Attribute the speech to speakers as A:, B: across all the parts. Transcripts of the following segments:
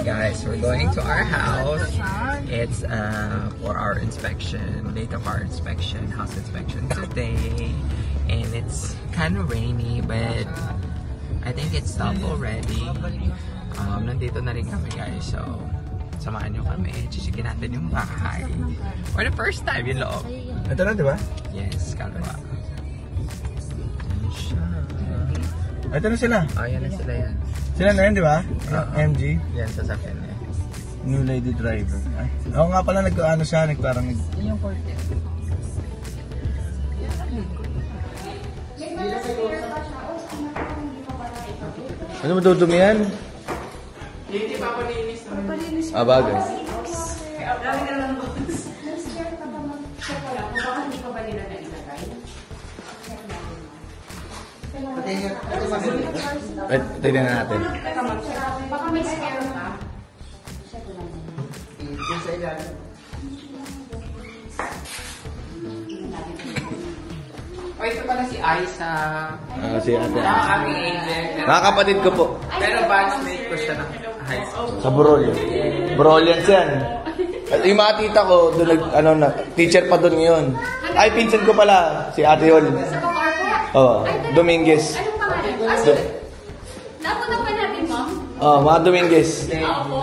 A: guys, we're going to our house. It's for our inspection, date of our inspection, house inspection today. And it's kind of rainy, but I think it's stopped already. Nandito na rin kami guys, so samahan nyo kami. Chichikin natin yung bahay. For the first time, yung loob.
B: Ito na, di ba?
A: Yes, kalawa.
B: Ito na sila.
A: Oh, yan na sila yan.
B: Sila na yan, di ba? MG.
A: Yan, sasakyan niya.
B: New lady driver. Ay. Ako nga pala nag-ano siya, parang
A: Yung portrait.
B: ano mo dudumi yan?
A: Hindi pa palinis na.
B: Ah, bagay. Tignan natin.
C: Baka may scare ka.
A: Oh, ito pala si Aisa.
B: Si ate.
A: Aming angel.
B: Nakakapatid ko po.
A: Pero batchmate ko siya ng high school.
B: Sa Borolyo. Borolyans yan. At yung mga tita ko, doon teacher pa doon ngayon. Ay, pinsan ko pala, si Ate Yol.
C: Sa Paparpo?
B: Oo, Dominguez.
C: Anong pangalan? Napunta pa natin, ma'am?
B: Oo, mga Dominguez.
C: Opo.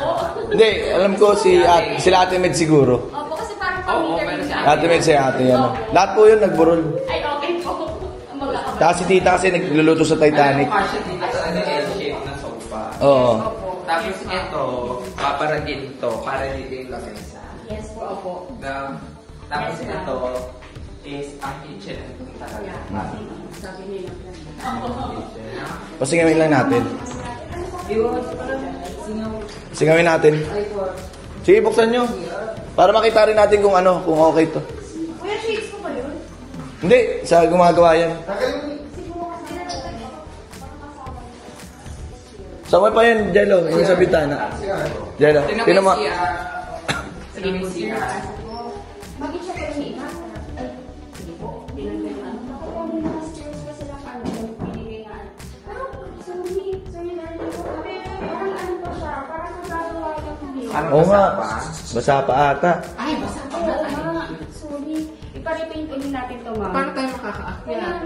B: Hindi, alam ko sila Ate Med siguro.
C: Opo, kasi parang pamilya.
B: Ate Med si Ate, ano. Lahat po yun nagburol.
C: Ay, okay po. Magkakapag.
B: Tapos si tita kasi nagluluto sa Titanic.
A: Ano kasi dito sa L-shape na sofa.
B: Oo.
A: Tapos ito, paparagin to para dito yung lamesa.
C: Yes po. Opo.
A: Tapos ito is ang kitchen.
C: Sabi nila.
B: Pasingawin lang natin. Singawin natin. Sige, buksan nyo. Para makita rin natin kung kung okay to.
C: Kuya, shades ko ba yun?
B: Hindi, sa gumagawa yan. Saan pa yan, Jello? Yung sa bitana. Jello, tinan mo.
A: Sige mo siya.
C: Mag-isa ko rin iba. Ay, sige po. Binigay na. Ako, mga stairs pa sila binigay na. Pero, sorry natin po. Parang ano pa siya, parang nagagawa lang hindi.
B: Oo nga, basa pa ata.
A: Ay, basta pa
C: Oo,
A: na.
C: ma. Sorry. Ipa-repaint ulit natin to, ma'am.
A: Paano tayo makakaakyat?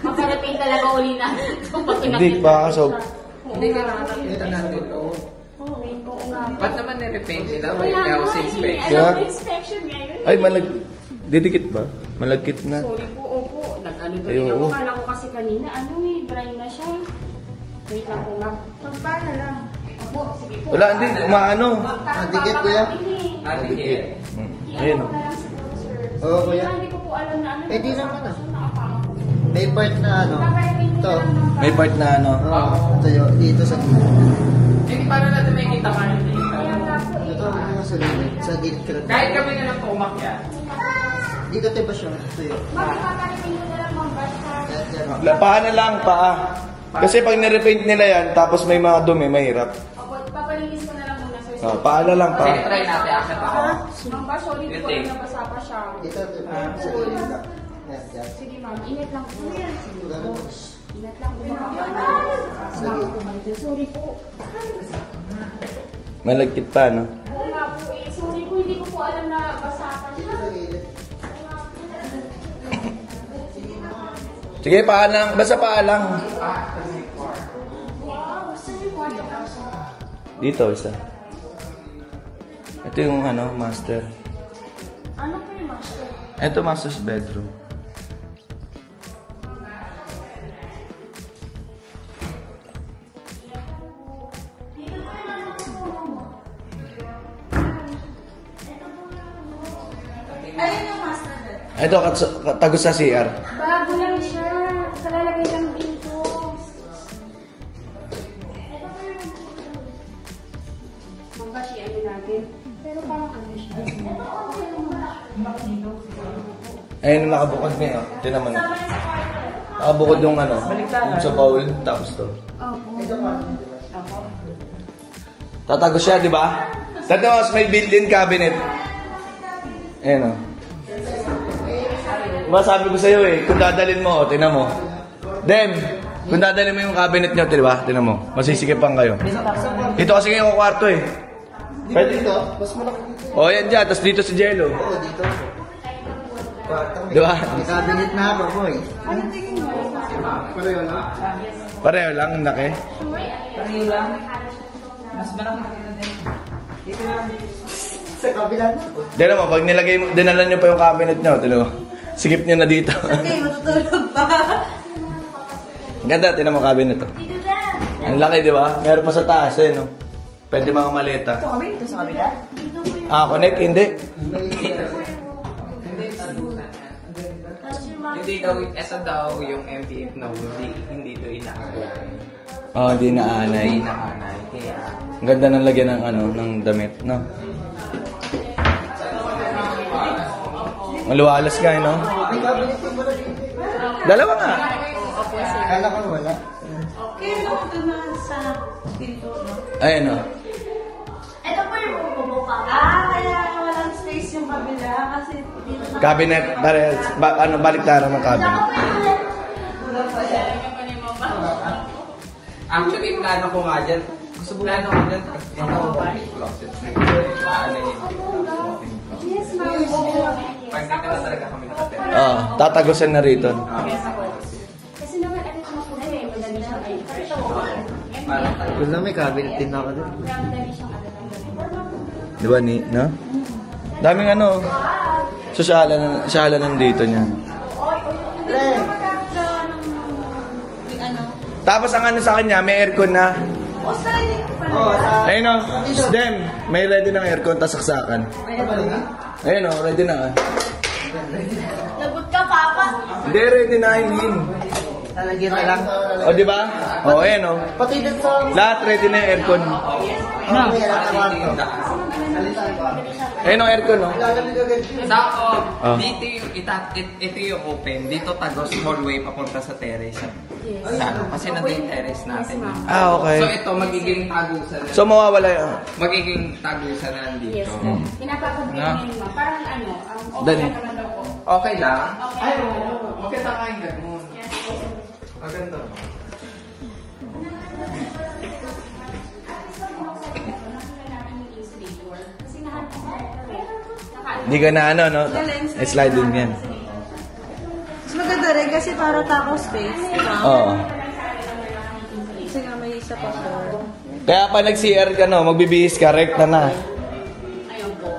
C: Maparapaint talaga uli na.
B: Hindi pa, so...
A: Hindi nga nakakita natin to.
C: Oo nga.
A: Ba't naman nirepaint nila?
C: Wala
A: Wait,
C: nga,
A: house
C: hindi.
A: inspection.
C: Alam mo, inspection ngayon.
B: Ay, didikit ba? Malagkit na.
C: Sorry po, opo. Nag-ano
B: Ay,
C: doon.
B: oo.
C: Akala ko kasi kanina, dry na siya. Wait lang po, ma'am. Pagpana lang. Opo, sige po.
B: Wala, hindi, umaano.
C: Dikit ko yan.
A: Natigil.
B: Ayun.
C: Oo, kuya. Hindi ko po alam na ano.
D: Pwede naman May part na ito.
B: May part na
D: Tayo, dito sa gilid.
A: Hindi, paano natin makikita ka rin dito?
D: Ito, sa gilid. Sa gilid ka lang.
A: Kahit kami na lang po umakyat.
D: Dito tayo ba siya? Tayo.
C: Mapaparating ko na lang, ma'am. Basta.
B: Paa na lang, paa. Kasi pag nirepaint nila yan, tapos may mga dumi, mahirap.
C: Opo, papalinis ko na lang muna, sir.
B: Paa na lang,
A: Sige,
B: paa.
A: try natin akit ako.
C: Ma'am, ba, sorry po,
A: Hindi.
C: nabasa pa siya.
D: Dito, sa gilid ka. Yan, yan.
C: Sige, ma'am. Ingat lang po. Sige po. Ingat lang po. Sorry po.
B: Malagkit pa, no?
C: Oo nga po eh. Sorry po, hindi ko po alam na basa pa siya.
B: Sige, paa lang. Basta paa lang.
C: Wow, saan yung kwarto po?
B: Dito, isa. Ito yung master.
C: Ano po yung master?
B: Ito, master's bedroom.
C: Ayun yung master bed.
B: Ito, tagos sa CR.
C: Bago lang siya. Kalalagay lang dito. Mambashi, ano natin? Pero parang ano siya. Ito, okay lang.
B: Ayun, nakabukod niya. Tinan mo na. Nakabukod yung yung sa bowl, tapos to.
C: Opo.
B: Tatago siya, di ba? Tapos may built-in cabinet. Ayan o. Diba sabi ko sa'yo kung dadalhin mo, tinan mo. Dem, Kung dadali mo yung cabinet nyo, diba? Tinan mo, masisikipan kayo. Dito kasi kayo kwarto eh.
D: Pwede dito? Mas malaki dito.
B: O yan dyan, tapos dito si Jello.
D: Oo, dito.
B: Diba?
D: May cabinet na ako, boy. Pareho na?
B: Pareho lang, ang laki.
D: Sa kabila na.
B: Dito mo, pag nilagay mo, dinala nyo pa yung cabinet nyo, tinan mo. Sikip nyo na dito.
E: Okay, matutulog pa.
B: Ang ganda, tinan mo cabinet to. Ang laki, di ba? Meron pa sa taas eh, no? Pwede mga maleta.
E: Ito kami, ito sa kabila.
B: Ah, connect? Hindi.
A: Hindi daw, esa daw yung MPF na hindi ito inaanay.
B: Oh, hindi naanay.
A: Hindi inaanay. Kaya,
B: Ang ganda ng lagyan ng ano, ng damit, no? Maluwalas ka, no?
D: May cabinet yung wala dito.
B: Dalawa nga.
D: Kala ko wala.
E: Okay, ito na sa pinto, no?
B: Ayun, no?
C: Ito po yung kubo pa.
E: Kaya walang space yung kabila kasi dito na.
B: Cabinet, baliktaran ng cabinet.
A: actually, plano ko nga dyan. Gusto plano ko dyan. Closet. Paano yun?
C: Yes, ma'am.
A: Pag dito na talaga kami nakatira.
B: Oo, tatagusan na rito.
C: Kasi naman, ano naman po eh, madali siya ay. Kasi ito,
A: Parang talaga.
D: Kung na may cabinet din ako doon.
C: madali siyang ano.
B: Di ba, no? Daming ano, sasyalan nandito niya. Tapos ang ano sa kanya, may aircon na.
E: O, sliding pa na.
D: Oo, sa...
B: Ayun o, Dem, may ready ng aircon, tasaksakan. Ayun o, ready na.
E: Lagot ka, Papa.
B: Hindi, ready na, Eileen.
D: Lalagyan na lang.
B: O, di ba? O, ayun o.
D: Pati din sa...
B: Lahat ready na yung aircon.
D: Ano? May alam na kwarto.
B: Ayun o, aircon o.
D: Lalamig agad.
A: Sako,
B: Oh.
A: dito yung ito yung open. Dito tagos hallway papunta sa terrace. Sako, kasi nandun yung terrace natin.
B: Ah, okay.
A: So ito, magiging tagusan na.
B: So, mawawala yun.
A: magiging tagusan na nandito.
C: Yes, po. Pinapapagpili niyo, ma'am. Parang ano, okay
B: Dali.
C: naman daw po.
A: Okay lang? Ay, oo. Okay sa kain ganun. Maganda.
B: Hindi ka na ano, no? Sliding yan.
E: Mas maganda rin kasi para taco space. Diba?
B: Oo.
E: Kasi nga may isa pa siya.
B: Kaya pa nag-CR ka, no? Magbibihis ka, rekta na.
C: Ayun po.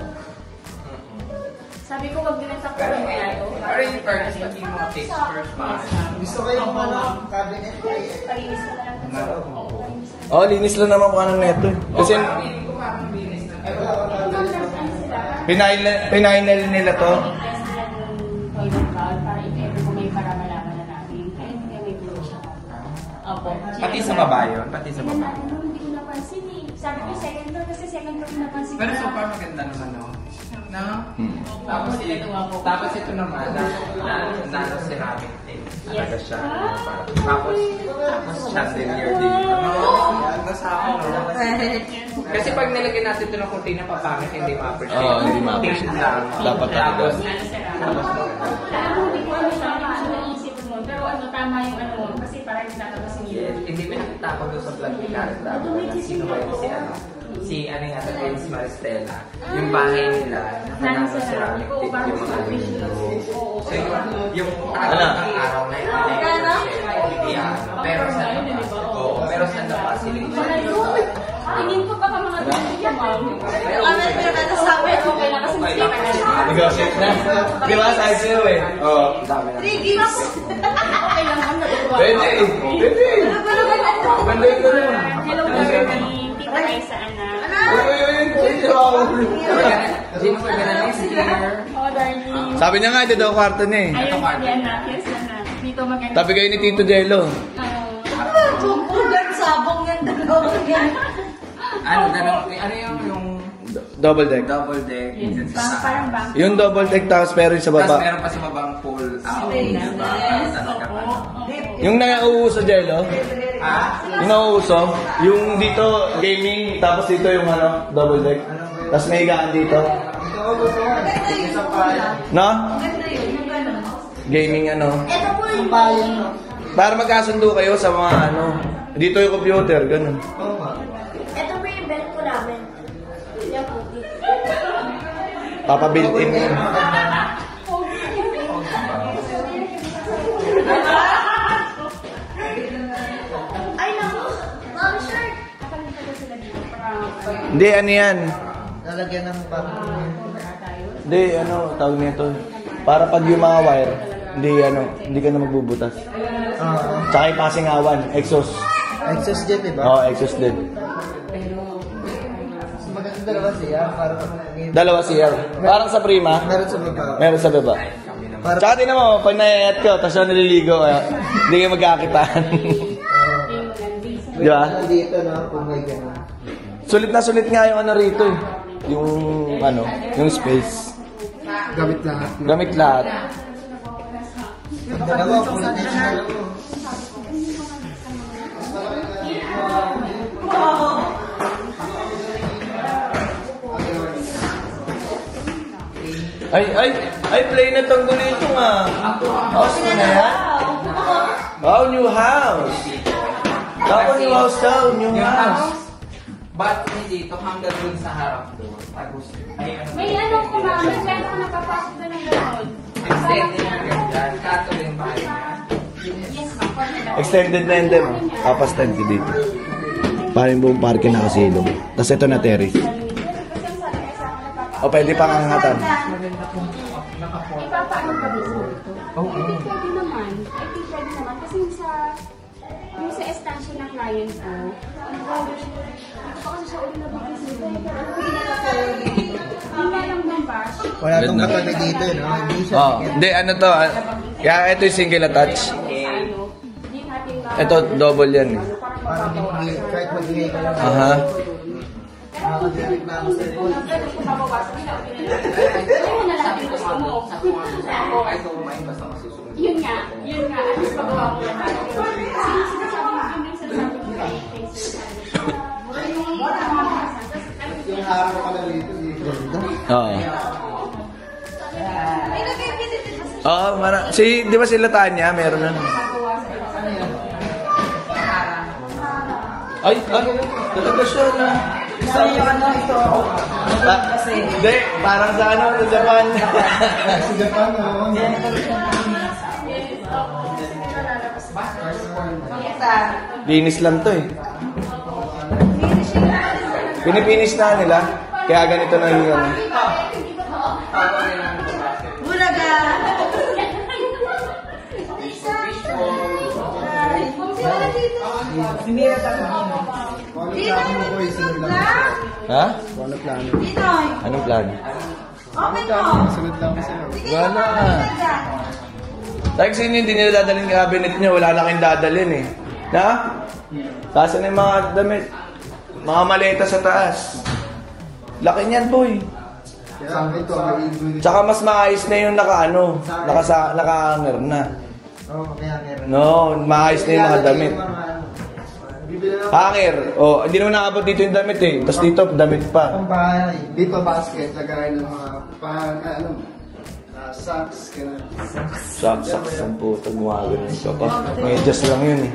C: Sabi ko, wag din sa kurang kaya ito.
A: Pero yung first, pag yung mga case first ba?
D: Gusto ko yung ano, cabinet.
C: Palinis na lang.
B: Oh, linis lang naman mukha ng neto. Kasi
A: Feeling ko parang bilis na.
B: pinainal nila to.
C: Toilet bowl para if ever po may para malaman na natin. Kaya hindi kaya may blue siya. Opo.
A: Pati sa baba yun? Pati sa baba.
C: Ano, hindi ko napansin eh. Sabi ko second floor kasi second floor napansin ko.
A: Pero so far maganda naman, no? No? Tapos ito naman, nano ceramic din. Talaga siya. Tapos chandelier dito. Nasa ako, no? Kasi pag nilagyan natin ito ng kurtina, papangit, hindi ma-appreciate.
B: Oo, hindi ma-appreciate.
A: Tingin lang.
B: Dapat talaga.
A: Tapos,
C: Alam mo, hindi ko ano siya naisip mo. Pero ano, tama yung ano mo. Kasi parang nagtatapasin yun.
A: hindi pinakita ko doon sa vlog ni Karen Davo. Sino ba yun? Si ano nga, Vince Maristella. Yung bahay nila, nakanano ceramic tip yung mga window. So yung
B: Ano?
A: araw na ito, pero sa labas. Oo, pero sa labas sila
C: Tingin ko baka mga dito ma'am.
E: Ano yung pinag-anasabi?
C: Okay lang kasi hindi pa na.
B: Negotiate na. Di ba? Sabi sa'yo eh. Oo.
E: Three gifts.
C: Okay lang ma'am. Natutuwa.
B: Pwede. Pwede. Maganda ito rin.
C: Hello, darling. Tita Kaisa, anak.
A: Sino ba ganun next year?
C: Oh, darling.
B: Sabi niya nga, ito daw kwarto niya eh.
C: Ayun, sabi anak. Yes, anak. Dito maganda.
B: Tabi kayo ni Tito Jello.
E: Sugar, sabong yan, dalawang yan.
A: Ano, ganun, ano yung
B: Double deck.
A: double deck?
C: Yes, parang bank.
B: Yung double deck tapos meron sa
A: Tapos
B: baba.
A: meron pa sa babang pool out.
E: Space.
A: Diba?
E: Yes,
A: Talaga
C: opo.
A: ano.
B: Yung nauuso Jello,
A: Ah?
B: yung nauuso, yung dito gaming, tapos dito yung ano, double deck. Tapos may higaan dito.
E: Maganda yun.
B: No?
E: Maganda yun, yung gano'n.
B: Gaming ano.
C: Ito po yung
D: Bayan mo.
B: Para magkasundo kayo sa mga ano. Dito yung computer, ganun.
D: Oo nga.
C: Ito po yung belt ko namin. Yan po.
B: Papabuilt in yun.
C: Ay, naku. Mom, shirt. Nakalimutan na sila dito.
B: Hindi, ano yan?
D: Lalagyan ng parang...
B: Hindi, ano, tawag nito. Para pag yung mga wire, hindi ka na magbubutas. Tsaka yung pasingawan, exhaust.
D: Exhaust jet, diba?
B: Oo, exhaust din.
D: Maganda dalawa siya. Para
B: Dalawa CR. Parang sa Prima,
D: meron sa baba.
B: meron sa baba.
D: Para
B: Tsaka din mo, pag naiayat ko, tapos ako naliligo, hindi kayo magkakitaan. Di ba?
D: dito, no? Kung may gano'n.
B: Sulit na sulit nga yung ano rito eh. Yung ano, yung space.
D: Gamit lahat.
B: Gamit lahat.
D: Dalawa, full additional ako.
B: Ay, play na tanggol ito nga. House mo na yan? Wow, new house. Wow, new house daw, new house.
A: But hindi dito hanggang dun sa harap doon. Tapos, ay ano.
C: May ano ko ma'am. May pera ko napapasok doon ng gano'n.
A: Extended na ganyan. Kato rin bahay niya.
C: Yes, ma'am.
B: Extended na hindi mo. Papastand ko dito. Parang buong parke na kasilong. Tapos ito na terrace. O pwede pang angatan.
C: Ipapaano pa dito? I think pwede naman. I think pwede naman. Kasi yung sa estansya ng client ko, dito pa kasi siya uli na bakasito. Ang lalang ng bash.
D: Wala itong katabi dito, no? Hindi siya.
B: Oh, hindi ano to. Kaya ito yung single attach. Ito double yan eh.
D: Parang hindi, kahit mag-ingay ka lang.
B: Aha.
D: Nakakadirik na ang cellphone.
C: Yun nga. At least magawa mo lahat. Sinasabi mo yung sinasabi mo kay
D: Yung araw ka lang dito, dito.
B: Oo. Oo, di ba sila Tanya? Meron na. Ay, talaga siya na. Hindi, parang sa ano, sa Japan.
D: Sa Japan, no?
B: Linis lang to eh. Pinipinish na nila. Kaya ganito na yung ano.
E: Bulaga! Ha?
D: Wala plano.
E: Pinoy!
B: Anong plan?
E: Open mo!
D: Sunod lang sa'yo.
B: Wala. Like sino hindi nila dadalhin cabinet niya, wala na kayong dadalhin eh. Na? Kasi na yung mga damit. Mga maleta sa taas. Laki niyan, boy.
D: Kaya ito, mag-iigo.
B: Tsaka mas maayos na yung naka-hanger na.
D: Oo, kaya meron.
B: No, maayos na yung mga damit.
D: Bibili na
B: Hanger. Oh, hindi naman nakabot dito yung damit eh. Tapos dito, damit pa.
D: ang bahay. Dito basket, lagay ng mga socks, gano'n.
B: Saks ang puto, gumagano ka pa. Medyas lang yun eh.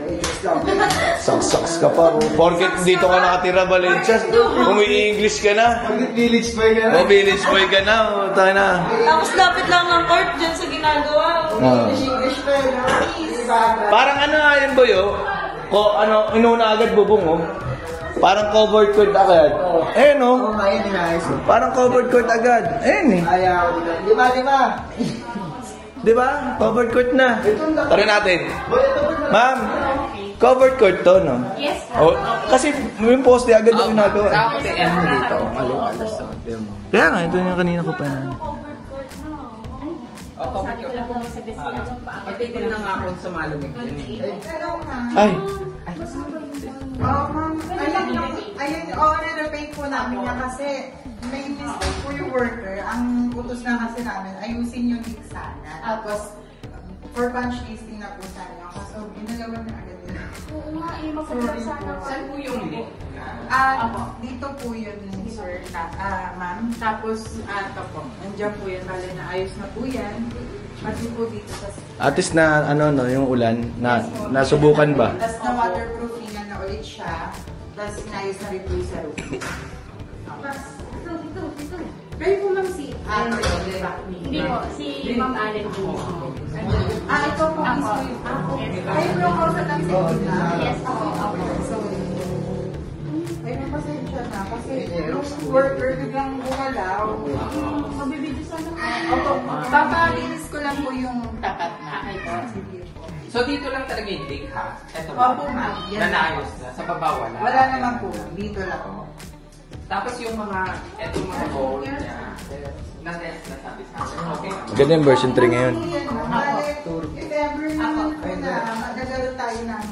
B: Saks ka pa. Porket dito ka nakatira, Valencia. Umi-English ka na.
D: Village boy ka
B: O, village boy ka na. O, tayo na.
E: Tapos lapit lang ng court dyan sa ginagawa.
D: English pa yun, no?
B: Parang ano nga yun, boy, oh. Inuna agad bubong, oh. Parang covered court agad. Eh, no?
D: Oo, kaya nilais.
B: Parang covered court agad. Eh,
D: Ayaw, lima.
B: Di ba? Covered court na. Tara natin. Ma'am, covered court to, no?
C: Yes.
B: Oh, kasi yung poste agad yung ginagawa.
A: Tapos yung ano dito, alis to.
B: Kaya nga, ito yung kanina ko pa na.
A: Patitin na nga akong sumalumig yun eh.
B: Ay,
E: Ma'am, ayun, na-repaint po namin yan kasi may mistake po yung worker. Ang utos na kasi namin, ayusin yung leak sana. Tapos, for punch listing na po sana. So, ginagawa na agad nila.
C: Oo nga, magpapala sana.
A: Saan po yung link?
E: Dito po yun, sir, ma'am. Tapos, ito po, nandiyan po yan. Bale na ayos na po yan. Pati po dito sa
B: At least na, ano, no, yung ulan, na, nasubukan ba?
E: Tapos na waterproofing na ulit siya. Tapos inayos na rin po sa roof. Tapos, ito. Pwede po ma'am si
C: Hindi po, si Ma'am Allen po.
E: ito po mismo yung kayo po yung kausap ng security.
C: Yes po.
E: Sorry. Ay, napasensya na. Kasi yung worker biglang bumalaw.
C: Mabibidyo sana po.
E: Opo, papalinis ko lang po yung tapat na.
C: Okay po.
E: Sige po.
A: So dito lang talaga yung dig ha? Ito
E: Opo, ma'am. Yan.
A: Nanayos na. Sa baba wala.
E: Wala naman po. Dito lang po.
A: Tapos yung mga, etong mga bowl niya, na-test na sabi sa akin. Okay.
B: Maganda yung version 3 ngayon.
E: If ever naman po na magagaroon tayo ng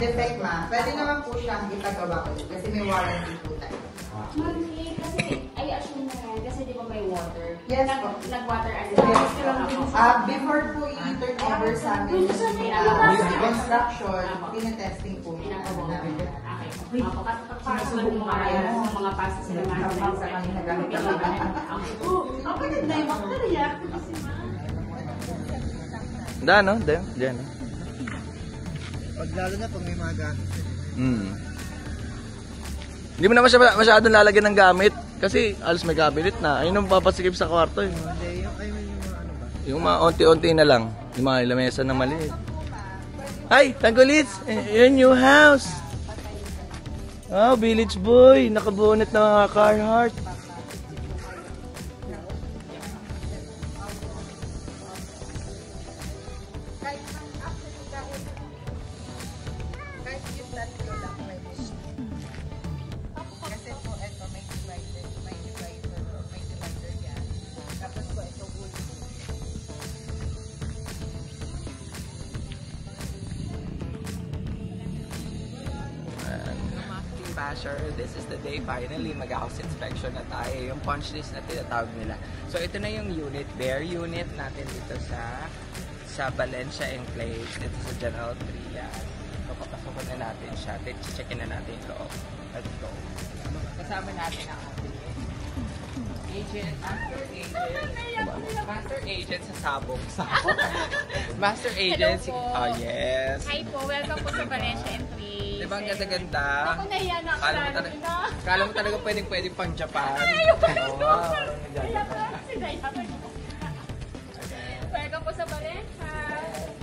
E: defect ma, pwede naman po siyang ipagawa ulit kasi may warranty po tayo.
C: Ma'am, kasi I assume na yan, kasi di ba may water?
E: Yes po.
C: Nag-water and
E: Before po i-turn over sa amin, construction, pinatesting po namin.
C: Ako, para sa mga pasta sila
E: Sa kanila gamit na
C: Ang maganda yung bakterya.
B: Da, no? Diyan, no?
D: Pag lalo na pag may mga gamit.
B: Hindi mo na masyadong lalagyan ng gamit. Kasi alas may cabinet na. Ayun ang papasikip sa kwarto. Eh.
D: Hindi, yung mga ano ba?
B: Yung mga onti-onti na lang. Yung mga lamesa na maliit. Ay, Tangkulits! Your new house! Oh, village boy! Nakabunet na mga Carhartt.
E: Kasi po ito may divider yan. Tapos po ito wood.
A: Basher, this is the day finally mag-house inspection na tayo, yung punch list na tinatawag nila. So ito na yung unit, bare unit natin dito sa Valencia Enclaves, dito sa General Trias. So papasukin na natin siya, checkin na natin yung loob. Let's go. Kasama natin ang ating master agent sa Sabong. Master agent,
F: Hello po.
A: oh yes.
F: Hi po, welcome po sa Valencia Entry.
A: Diba ang ganda-ganda?
F: Ako nahiya na ako
A: Kala mo talaga pwedeng pang Japan.
F: Ayoko.
A: Wow.
F: Si Diana. Welcome po sa Valencia.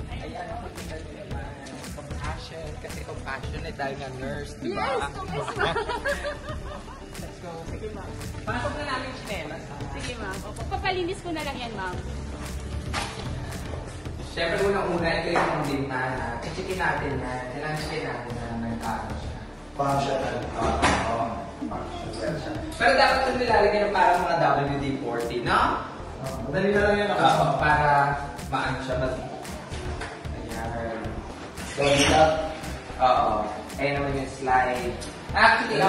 A: Ayan, ako tingnan nyo naman. Compassion. Kasi compassionate dahil nga nurse, di ba?
F: Yes, kumisma.
A: Let's go. Sige, ma'am. Pasok na namin chinelas.
F: Sige ma'am. Opo. Papalinis ko na lang yan ma'am.
A: Siyempre, unang-una, ito yung bintana. Chichikin natin yan. Kailangan chichikin natin na nagkano siya.
B: Functional.
A: Oo. Pero dapat ito nilalagyan ng parang mga WD-40, no?
B: Madali na lang yan ako.
A: Oo, para maano siya mag... Ayan.
B: So, dito.
A: Oo. Ayan naman yung slide. Actually,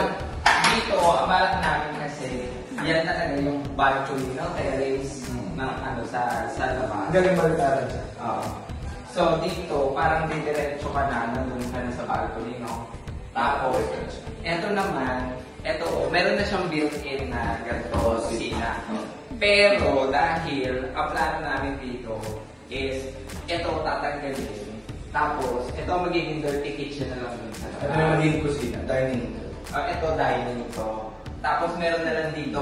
A: dito, ang balak namin kasi, yan talaga yung balcony, no? Terrace ng ano, sa labas.
B: Galing balitaran siya.
A: Oo. So, dito, parang didiretso ka na, nandun ka na sa balcony, no? Tapos, eto naman, meron na siyang built-in na ganito, kusina. Pero, dahil, ang plano namin dito is, eto tatanggalin. Tapos, ito magiging dirty kitchen na lang dun sa labas.
B: Ito yung magiging kusina, dining.
A: Ito, dining ito. Tapos meron na lang dito,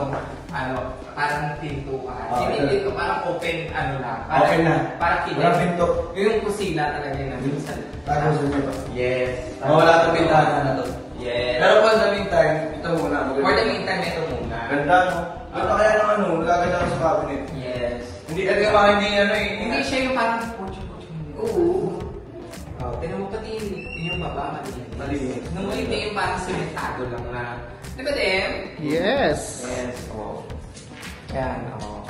A: parang pintuan. Hindi dito, parang open, lang. Parang,
B: Open na.
A: Parang kitchen.
B: Walang pinto.
A: Yung kusina talaga yun.
B: Tapos yun ito.
A: Yes.
B: Wala itong pintahan na to.
A: Yes.
B: Pero for the meantime, ito muna.
A: For the meantime, ito muna.
B: Ganda, no? Ganda kaya ng nagaganda ko sa cabinet.
A: Yes.
B: Hindi talaga mga hindi
A: Hindi siya yung parang pocho-pocho. Oo. Oh, tinan mo pati yung baba, malinis. Nung hindi yung parang simentado lang na. Di ba, Dem?
D: Yes!
A: Yes, oo. Yan, oo.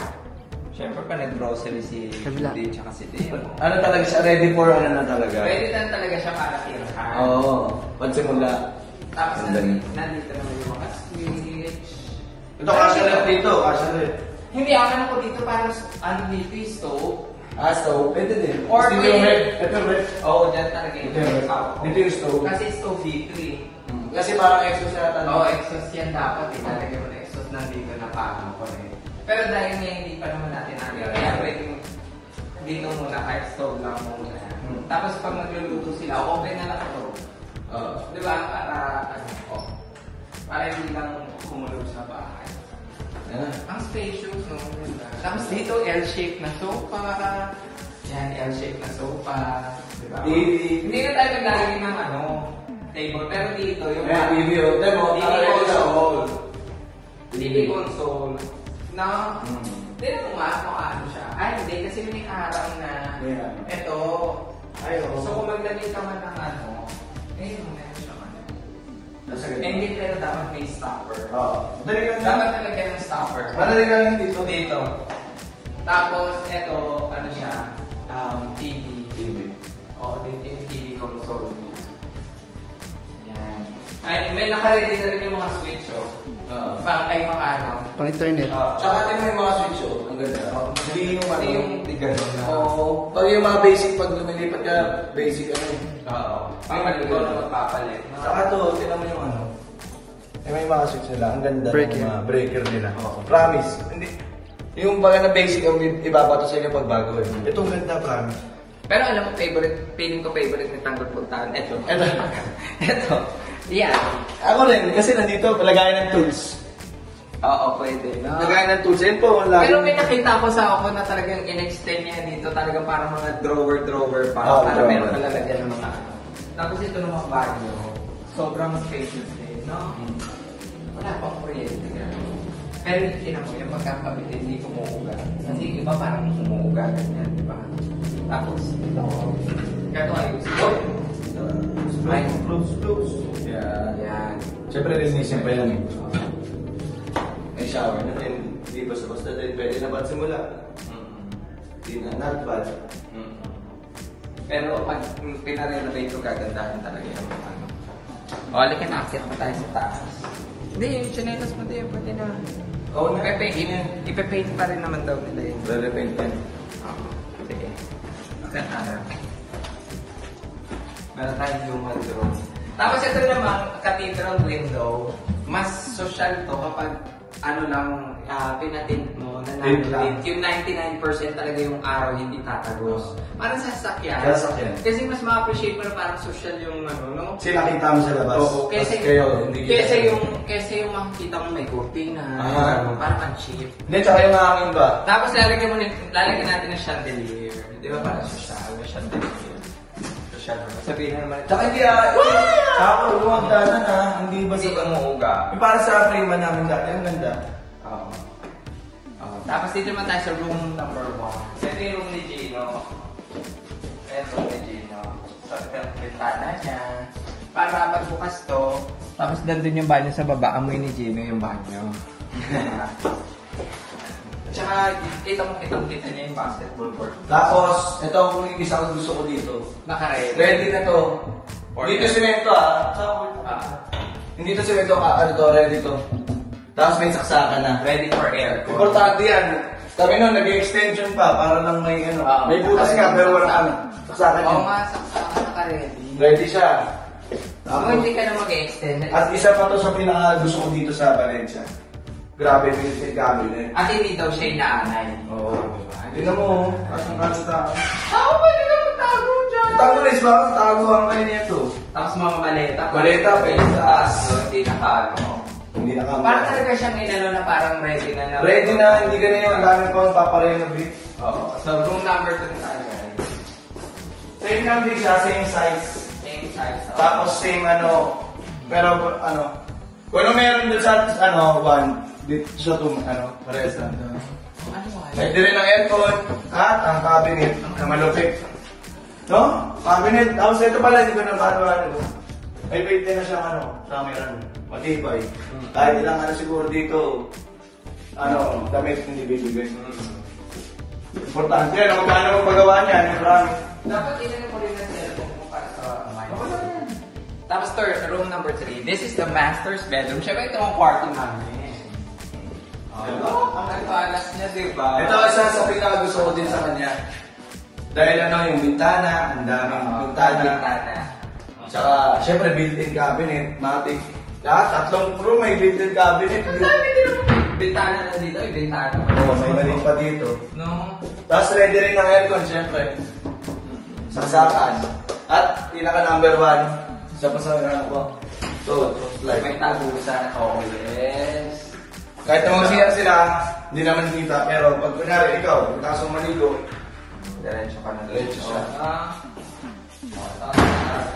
A: Siyempre pa nag-grocery si Judy tsaka si Dem.
B: Ano talaga siya? Ready for ano na talaga?
A: Pwede na talaga siya para tirahan.
B: Oo. Pagsimula.
A: Tapos
B: Ganda.
A: nandito naman yung mga switch.
B: Ito, kasha rin dito. Kasha rin.
A: Hindi, akin ako dito parang dito yung stove.
B: Stove. Pwede din.
A: Or
B: Ito
A: pwede-
B: yung red. Ito yung red.
A: Oo, dyan talaga yung
B: Ito yung red. Dito yung stove.
A: Kasi stove dito eh.
B: Kasi parang exhaust na natin.
A: Oo, exhaust yan dapat eh. Talaga mo na exhaust nandito na paano ko eh. Pero dahil nga hindi pa naman natin namin, kaya dito muna, kahit stove lang muna. Tapos pag magluluto sila, open na lang ito. Di ba? Para hindi lang kumulog sa bahay. Ang spacious, no? Tapos dito, L-shape na sofa. Yan, L-shape na sofa. Diba? Hindi na tayo naglalagay ng table. Pero dito, yung
B: TV console.
A: TV console. Na, hindi na ano siya. Ay, hindi. Kasi may harang na. Ito. So, kung maglagay ka man ng meron siya hindi, pero dapat may stopper. Dapat talaga ng stopper.
B: Madali lang dito.
A: Tapos, ito, siya, TV. Oo, dito yung TV console. Yan. Ay, may naka-ready na rin yung mga switch, pang
D: Pang-internet.
B: Tsaka din may mga switch, ang ganda. Hindi yung
A: gano'n na.
B: Oo. Pag yung mga basic, pag lumilipat ka, basic
A: Oo. Pang ikaw na magpapalit.
B: Saka to, tinan mo yung may mga switch nila. Ang ganda
D: Breaker.
B: ng mga breaker nila. Promise. Hindi. Yung baga na basic ang ibabato sa inyo pag bago. Ito ang ganda, promise.
A: Pero alam mo, feeling ko favorite ni Tanggol Puntahan. Ito. Yeah.
B: Ako rin, kasi nandito, lagayan ng tools.
A: Oo, pwede. No?
B: Lagayan ng tools. Yan po,
A: Pero may nakita ko sa ako na talagang in-extend niya dito. Talagang parang mga drawer pa. Para meron nalalagyan ng mga Tapos ito naman banyo. Sobrang spacious din, no? Wala pang kuryente. Pero tinan mo, yung pagkakabit hindi kumuuga. Kasi iba parang kumuuga ganyan, di ba? Tapos ito, gato ayusin. Ay,
B: Close.
A: yan.
B: Siyempre, linisin pa yan. May shower na rin. Hindi basta din. Pwede na ba't simula? Hindi na, not bad.
A: Pero pag pinarenovate ko, gagandahan talaga yung halika na, akit pa tayo sa taas. Hindi, yung chinelas mo din, pwede na.
B: Oo na.
A: Ipe-paint pa rin naman daw nila yun.
B: Re-repaint yan.
A: Oo. Sige. Saan tayo? Meron tayong lumad room. Tapos ito naman, cathedral window. Mas social to kapag pinatint mo na natin. Yung 99% talaga yung araw hindi tatagos. Parang sa sasakyan. Kasi mas ma-appreciate mo na parang social yung no?
B: Kasi nakita mo sa labas.
A: Oo, kesa yung makikita mo may kurtina. Parang ang cheap.
B: Hindi, tsaka yung hangin ba?
A: Tapos lalagyan natin ng chandelier. Di ba parang social? May chandelier. Social naman. Sabihin na naman.
B: Tsaka hindi ako lumagdanan hindi ba
A: Hindi ka muuga.
B: Yung para sa frame namin dati, ang ganda.
A: Oo. Tapos dito naman tayo sa room number 1. Ito yung room ni Gino. Ito room ni Gino. So, ito yung bintana niya. Para pagbukas to, tapos dandun yung banyo sa baba, amoy ni Gino yung banyo. Tsaka, kitang-kita niya yung basketball court.
B: Tapos, ito ang isa ko gusto ko dito.
A: Naka-ready.
B: Ready na to. Dito semento Hindi to semento ready to. Tapos may saksakan na.
A: Ready for air.
B: Importante yan. Kami nun, nag-extension pa para lang may may butas nga pero walang saksakan
A: Oo
B: yan.
A: nga, saksakan naka-ready.
B: Ready siya.
A: Kung hindi ka na mag-extend.
B: At isa pa to sa pinaka gusto ko dito sa Valencia. Grabe, built-in cabinet.
A: At hindi daw siya inaanay.
B: Oo. Tingnan mo, kasang tao.
A: Ako ba hindi ka magtago dyan?
B: Tago na is bakit tago ang kayo nito?
A: Tapos mga maleta.
B: Maleta, pwede sa taas.
A: Hindi naka-ano.
B: Hindi na kami.
A: Parang talaga siyang inano na parang ready na.
B: Ready na, hindi ka na yung dami pang paparenovate.
A: Oo. So, room number 2 tayo guys.
B: Same lang din siya, same size.
A: Same size.
B: Tapos same pero kung meron doon sa one, dito sa parehas lang. Pwede rin ang aircon at ang cabinet na malupit. No? Cabinet. Tapos ito pala, hindi ko na paano. May pwede na siyang camera. Matibay. Kahit ilang siguro dito, damit hindi bibigay. Importante yan. Kung paano mo pagawa niyan, marami.
A: Dapat ilan mo rin na cellphone mo para sa mind. Tapos room number 3. This is the master's bedroom. Siyempre ito ang kwarto namin. Ang nagpalas niya, diba?
B: Ito isa sa pinakagusto ko din sa kanya. Dahil yung bintana, ang daming bintana. Tsaka, syempre built-in cabinet, matic. Lahat, 3 room may built-in cabinet.
A: bintana na dito, may bintana.
B: Oo, may maliit pa dito.
A: No?
B: Tapos ready rin ng aircon, syempre. Saksakan. At pinaka number 1, isa pa sa ano ko. So, like,
A: May tagusan. Oh, yes.
B: kahit namang siya sila, hindi naman kita. Pero pag kunyari, ikaw, pagkasong maligo,
A: Diretso ka na.
B: Diretso siya.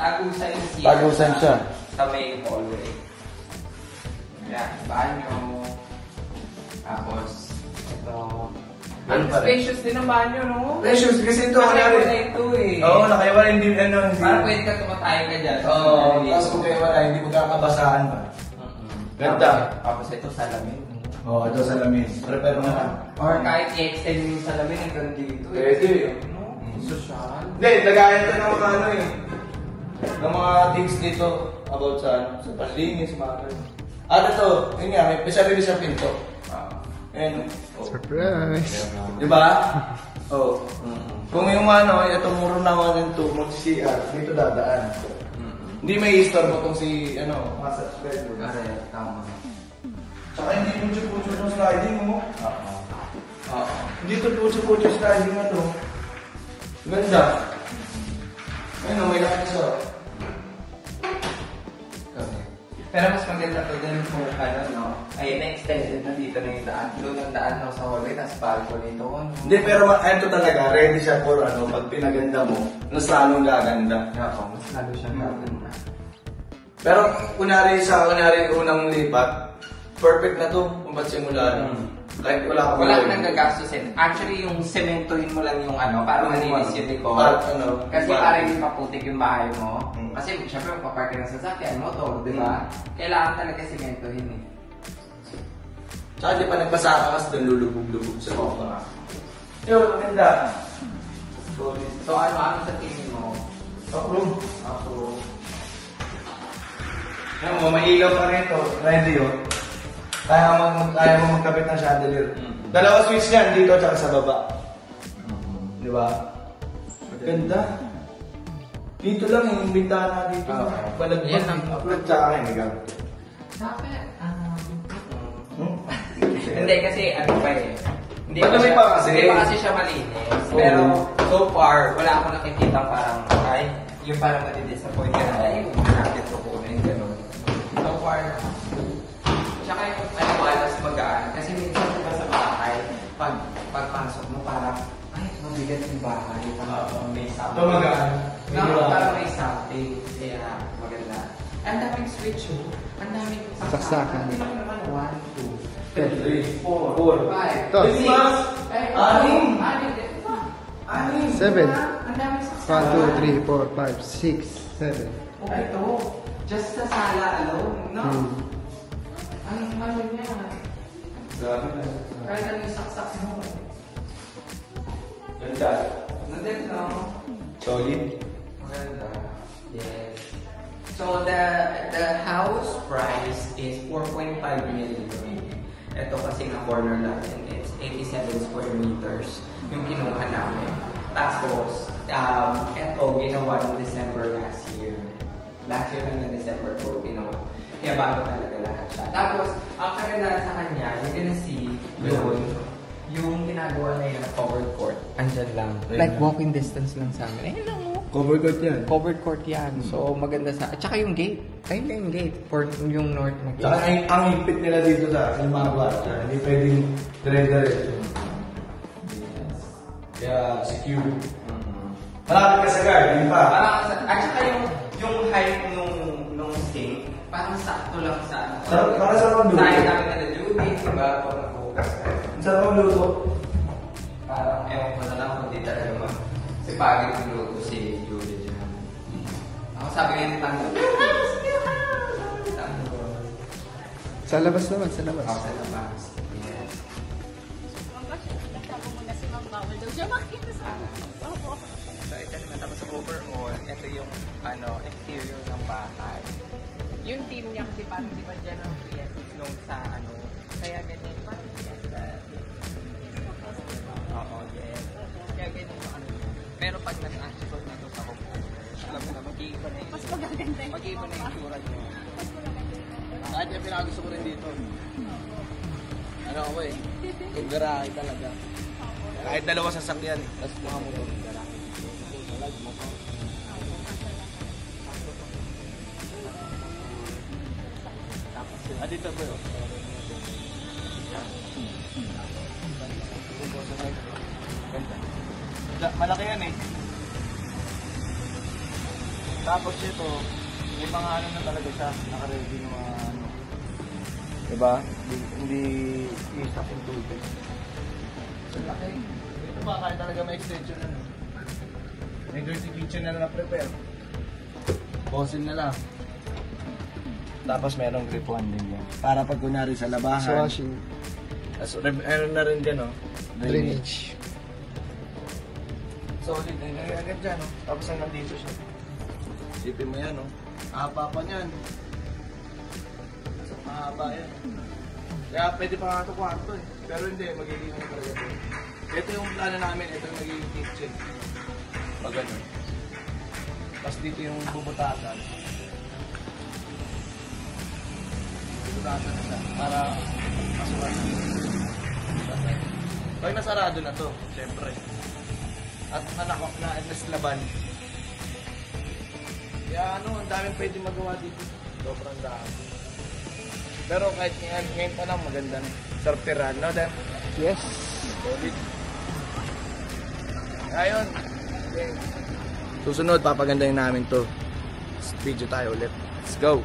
A: Tagusan yung siya.
B: Tagusan siya.
A: Sa may hallway. Yan, banyo. Tapos, ito.
B: Ano pa rin?
A: Spacious din ang banyo, no?
B: precious, kasi ito,
A: Nakaiwa na
B: kunyari.
A: ito eh.
B: Oo, nakaiwa hindi, ano, hindi.
A: Parang pwede ka tumatayo ka dyan.
B: Oo, tapos kung kayo wala, hindi magkakabasahan ba? Ganda.
A: Tapos ito salamin.
B: Oo, ito sa lamin. Prepare mo na.
A: Or kahit i-extend mo yung salamin hanggang dito.
B: Pwede.
A: No? Social.
B: Hindi, lagayan ito ng mga ano eh. Ng mga things dito about sa ano, sa panlinis, mga ganun. At ito, yun nga, may sarili sa pinto. Ayan. Oh.
D: Surprise!
B: Di ba? Oo. Kung yung ano, itong muro na ako ng mag-CR, dito dadaan. Hindi may istorbo itong si, ano, massage bedroom.
A: Correct, tama.
B: Tsaka hindi pucho-pucho yung sliding mo.
A: Oo.
B: Hindi ito pucho-pucho sliding na to. Ganda. Ayun, may lakas siya.
A: Pero mas maganda to din kung ano, no? Ay, na-extended na dito na yung daan. Doon ang daan no, sa hallway, tapos balcony ito. No?
B: Hindi, pero ito talaga, ready siya for ano, pag pinaganda mo, mas lalong gaganda.
A: Oo, mas lalo siyang gaganda.
B: Pero kunwari unang lipat, perfect na to kung ba't simulan. Like wala ka
A: Wala kang gagastusin. Actually, yung sementohin mo lang yung ano, para malinis yung likod.
B: Ano,
A: Kasi para hindi maputik yung bahay mo. Kasi syempre, magpapark ka ng sasakyan, motor, di ba? Kailangan talaga sementohin eh.
B: Tsaka di pa nagbasa ka kasi doon lulubog-lubog sa mga. Yun, maganda.
A: So, ano sa tingin mo?
B: Approve.
A: Ako.
B: Yan mo, may ilaw pa rin ito. Ready yun. Kaya mo magkabit ng chandelier. Dalawa switch yan, dito at sa baba. Di ba? Ganda. Dito lang yung bintana dito. Balagbag.
A: Yan ang
B: upload sa akin. Ikaw.
A: Bakit? Hindi kasi ano pa eh. Hindi
B: Madami pa kasi.
A: Hindi pa kasi siya malinis. Pero so far, wala akong nakikita parang ay, yung parang madi-disappoint ka na ay, natin ko kunin, gano'n. So far na. Tsaka yung ano, malas magaan. Kasi minsan diba sa bahay, pagpasok mo parang, ay, mabigat yung bahay. Parang may something.
B: Ito magaan.
A: Parang may something. Kaya maganda. Ang daming switch oh. Ang daming
D: Saksakan.
A: Hindi lang naman 1, 2,
B: 3, 4,
A: 5,
D: Ito.
A: 6, 7.
D: 7.
A: Ang dami
D: 1, 2, 3, 4, 5, 6, 7.
A: Oh, ito. Just sa sala alone, no? Ano niya? Kahit ano yung saksak mo.
B: Ganda.
A: Nandun, no?
B: Solid.
A: Maganda. Yes. So, the house price is 4.5 million. Ito kasi na corner natin, it's 87 square meters yung kinuha namin. Tapos, ito ginawa ng December last year. Last year lang na December 4 ginawa. Kaya bago talaga lahat siya. Tapos, ang kagandahan sa kanya, you're gonna see yun, yung ginagawa na yun na covered court. Andyan lang. Like walking distance lang sa amin. Ayun lang oh.
D: Cover court yan.
A: Covered court yan. So, maganda sa... At saka yung gate. Ayun na yung gate. For yung north na gate.
B: Tsaka ang higpit nila dito sa mga kwarto. Hindi pwedeng dire-diretso. Kaya secure. Malapit ka sa guard, hindi pa.
A: Parang, at saka yung height nung gate, parang sakto lang sa...
B: Para sa mga luto.
A: Tayo namin na duty, diba? Kung nag-focus ka.
B: Sa mga luto.
A: Parang, ewan ko na lang kung di talaga si Pagit yung luto si Julie dyan. Ako sabi nga ni Tango,
D: Sa labas naman, sa labas.
A: ako sa labas. Yes.
F: Tama mo na si Mang Bawal daw siya makita sa akin.
A: So, ito naman tapos sa overall, ito yung exterior ng bahay. Yung team niya kasi parang di ba dyan ang creative nung sa kaya ganyan parang oo, yes. Kaya ganyan yung pero pag nag-actual na ito sa homeowner, alam mo na, mag-iiba na
F: Mas magaganda yung
A: mag-iiba na yung tsura niyo.
F: Mas magaganda yung
B: Kahit yung pinakagusto ko rin dito. Ano ako eh. Yung garahe talaga. Kahit dalawa sasakyan eh. Tapos mga motor. Ah, dito ba yun? Malaki yan eh. Tapos ito, may mga ano na talaga siya, naka-ready ng mga ano. Diba? Hindi isap yung tubig. So, laki. Ito ba, kaya talaga may extension na. May dirty kitchen na na-prepare. Bosin na lang. Tapos merong grip one din yan. Para pag kunwari sa labahan.
D: Sa washing.
B: Tapos meron na rin dyan, oh.
D: Drainage.
B: Solid na yun. Agad dyan, oh. Tapos ang nandito siya. Isipin mo yan, oh. Mahaba pa niyan. Mahaba yan. Kaya pwede pa nga ito kwarto, eh. Pero hindi, magiging ano talaga ito. Ito yung plano namin. Ito yung magiging kitchen. Pag ano. Tapos dito yung bubutasan. Bubutasan na siya. Para masukan na. Pag nasarado na to, syempre. At nanakok na, at naslaban. Kaya ano, ang daming pwede magawa dito. Sobrang dami. Pero kahit ngayon pa lang maganda na. Sortiran, no? Dan?
D: Yes.
B: Solid. Ayun. Okay. Susunod, papagandahin namin to. Video tayo ulit. Let's go.